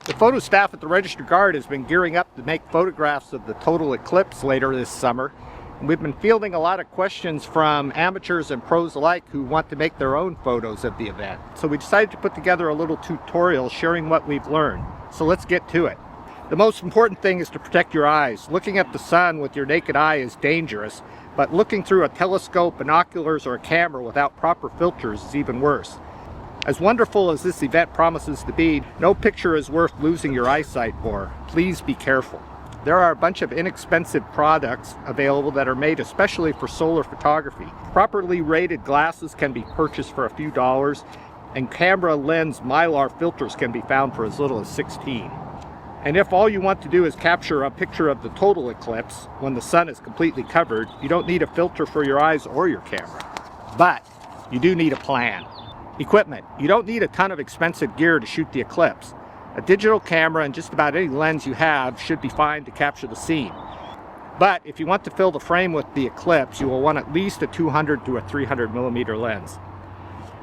The photo staff at the Register Guard has been gearing up to make photographs of the total eclipse later this summer. And we've been fielding a lot of questions from amateurs and pros alike who want to make their own photos of the event. So we decided to put together a little tutorial sharing what we've learned. So let's get to it. The most important thing is to protect your eyes. Looking at the sun with your naked eye is dangerous, but looking through a telescope, binoculars, or a camera without proper filters is even worse. As wonderful as this event promises to be, no picture is worth losing your eyesight for. Please be careful. There are a bunch of inexpensive products available that are made especially for solar photography. Properly rated glasses can be purchased for a few dollars, and camera lens mylar filters can be found for as little as $16. And if all you want to do is capture a picture of the total eclipse when the sun is completely covered, you don't need a filter for your eyes or your camera. But you do need a plan. Equipment. You don't need a ton of expensive gear to shoot the eclipse. A digital camera and just about any lens you have should be fine to capture the scene. But if you want to fill the frame with the eclipse, you will want at least a 200 to a 300 millimeter lens.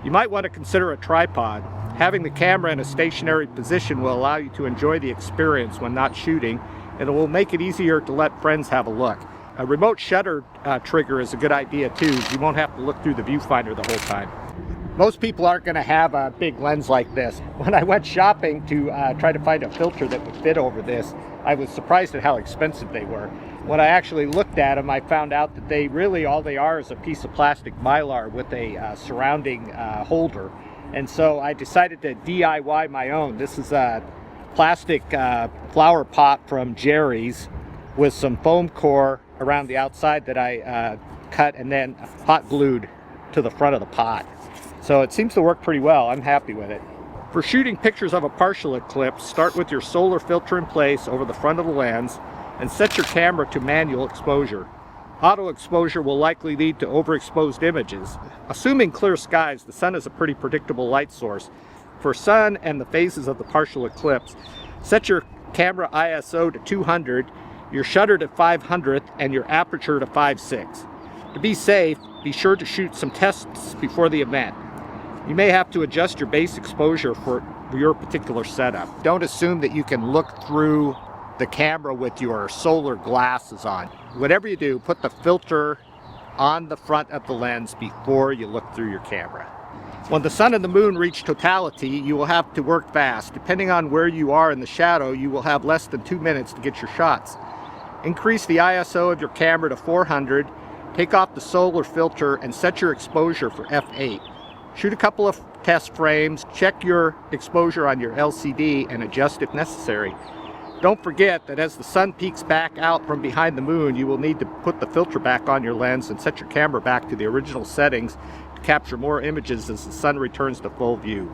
You might want to consider a tripod. Having the camera in a stationary position will allow you to enjoy the experience when not shooting, and it will make it easier to let friends have a look. A remote shutter trigger is a good idea too. You won't have to look through the viewfinder the whole time. Most people aren't going to have a big lens like this. When I went shopping to try to find a filter that would fit over this, I was surprised at how expensive they were. When I actually looked at them, I found out that they really, all they are is a piece of plastic mylar with a surrounding holder. And so I decided to DIY my own. This is a plastic flower pot from Jerry's with some foam core around the outside that I cut and then hot glued to the front of the pot. So it seems to work pretty well. I'm happy with it. For shooting pictures of a partial eclipse, start with your solar filter in place over the front of the lens and set your camera to manual exposure. Auto exposure will likely lead to overexposed images. Assuming clear skies, the sun is a pretty predictable light source. For sun and the phases of the partial eclipse, set your camera ISO to 200, your shutter to 500, and your aperture to 5.6. To be safe, be sure to shoot some tests before the event. You may have to adjust your base exposure for your particular setup. Don't assume that you can look through the camera with your solar glasses on. Whatever you do, put the filter on the front of the lens before you look through your camera. When the sun and the moon reach totality, you will have to work fast. Depending on where you are in the shadow, you will have less than 2 minutes to get your shots. Increase the ISO of your camera to 400, take off the solar filter, and set your exposure for f8. Shoot a couple of test frames, check your exposure on your LCD, and adjust if necessary. Don't forget that as the sun peeks back out from behind the moon, you will need to put the filter back on your lens and set your camera back to the original settings to capture more images as the sun returns to full view.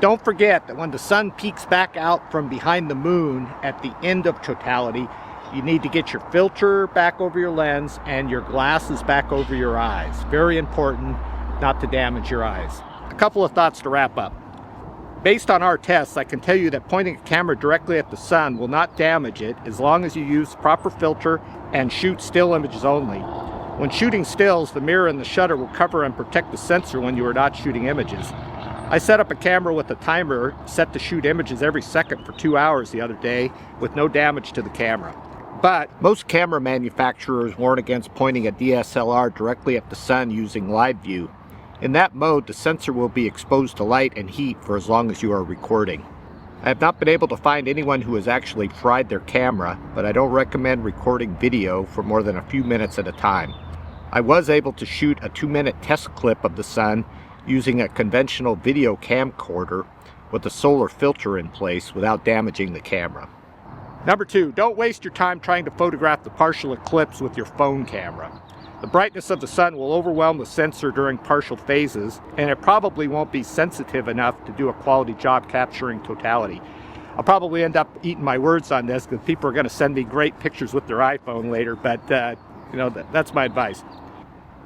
Don't forget that when the sun peeks back out from behind the moon at the end of totality, you need to get your filter back over your lens and your glasses back over your eyes. Very important not to damage your eyes. A couple of thoughts to wrap up. Based on our tests, I can tell you that pointing a camera directly at the sun will not damage it as long as you use proper filter and shoot still images only. When shooting stills, the mirror and the shutter will cover and protect the sensor when you are not shooting images. I set up a camera with a timer set to shoot images every second for 2 hours the other day with no damage to the camera. But most camera manufacturers warn against pointing a DSLR directly at the sun using live view. In that mode, the sensor will be exposed to light and heat for as long as you are recording. I have not been able to find anyone who has actually fried their camera, but I don't recommend recording video for more than a few minutes at a time. I was able to shoot a 2-minute test clip of the sun using a conventional video camcorder with a solar filter in place without damaging the camera. Number 2, don't waste your time trying to photograph the partial eclipse with your phone camera. The brightness of the sun will overwhelm the sensor during partial phases, and it probably won't be sensitive enough to do a quality job capturing totality. I'll probably end up eating my words on this because people are going to send me great pictures with their iPhone later, but that's my advice.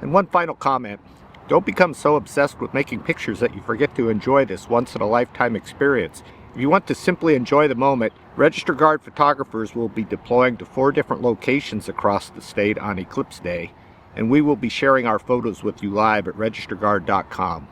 And one final comment. Don't become so obsessed with making pictures that you forget to enjoy this once-in-a-lifetime experience. If you want to simply enjoy the moment, Register Guard photographers will be deploying to 4 different locations across the state on Eclipse Day, and we will be sharing our photos with you live at registerguard.com.